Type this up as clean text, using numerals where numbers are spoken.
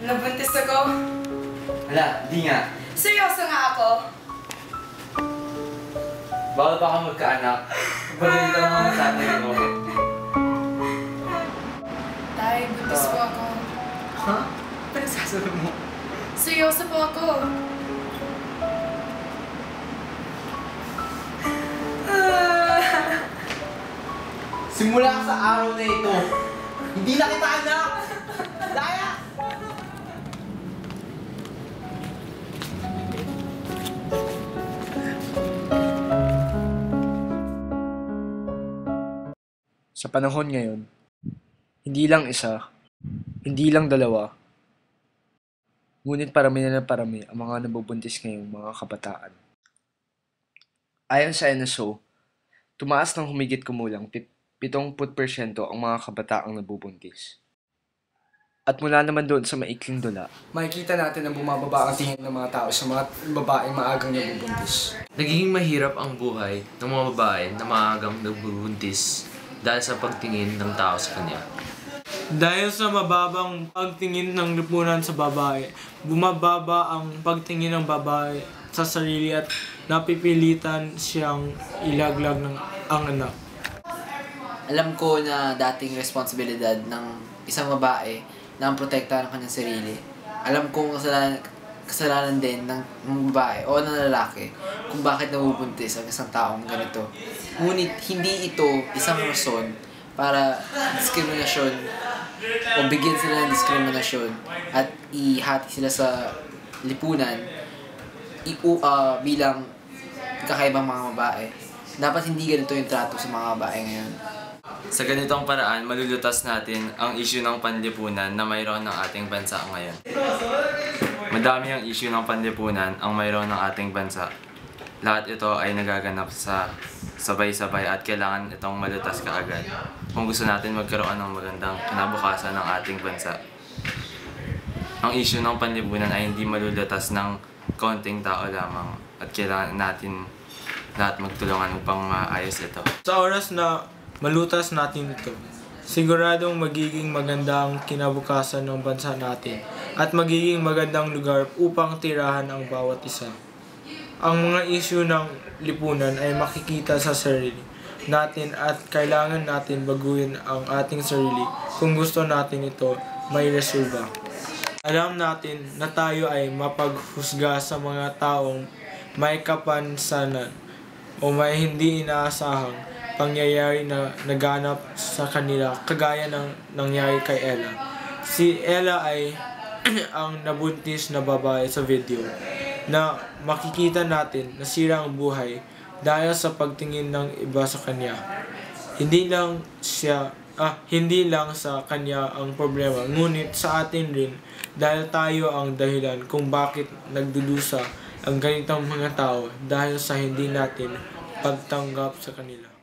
Nabuntis ako. Hala, di nga. Seryoso nga ako. Bawal pa ka magkaanak. Balita mo ang tatay mo. Tay, buntis po ako. Ha? Ano sasabi mo? Seryoso po ako. Simula sa araw na ito, hindi na kita anak! Daya! Sa panahon ngayon, hindi lang isa, hindi lang dalawa, ngunit parami na ng parami ang mga nabubuntis ngayong mga kabataan. Ayon sa NSO, tumaas ng humigit kumulang 70% ang mga kabataang nabubuntis. At mula naman doon sa maikling dula, makikita natin na bumababa ang tingin ng mga tao sa mga babaeng maagang nabubuntis. Nagiging mahirap ang buhay ng mga babae na maagang nagbubuntis dahil sa pagtingin ng tao sa kanya. Dahil sa mababang pagtingin ng lipunan sa babae, bumababa ang pagtingin ng babae sa sarili at napipilitan siyang ilaglag ng ang anak. Alam ko na dating responsibilidad ng isang babae na ang protektahan ng kanyang sarili. Alam kong kasalanan din ng babae o ng lalaki kung bakit nabubuntis ang isang taong ganito. Ngunit hindi ito isang rason para diskriminasyon o bigyan sila ng diskriminasyon at ihati sila sa lipunan bilang kakaibang mga babae. Dapat hindi ganito yung trato sa mga babae ngayon. Sa ganitong paraan, malulutas natin ang issue ng panlipunan na mayroon ng ating bansa ngayon. Madami ang issue ng panlipunan ang mayroon ng ating bansa. Lahat ito ay nagaganap sa sabay-sabay at kailangan itong malutas kaagad kung gusto natin magkaroon ng magandang kinabukasan ng ating bansa. Ang issue ng panlipunan ay hindi malulutas ng konting tao lamang at kailangan natin lahat magtulungan upang maayos ito. Sa oras na malutas natin ito, siguradong magiging maganda ang kinabukasan ng bansa natin at magiging magandang lugar upang tirahan ang bawat isa. Ang mga issue ng lipunan ay makikita sa sarili natin at kailangan natin baguhin ang ating sarili kung gusto natin ito may resolba. Alam natin na tayo ay mapaghusga sa mga taong may kapansanan o may hindi inaasahang pangyayari na naganap sa kanila kagaya ng nangyari kay Ella. Si Ella ay ang nabuntis na babae sa video na makikita natin na sira ang buhay dahil sa pagtingin ng iba sa kanya. Hindi lang sa kanya ang problema, ngunit sa atin rin dahil tayo ang dahilan kung bakit nagdudusa ang ganitong mga tao dahil sa hindi natin pagtanggap sa kanila.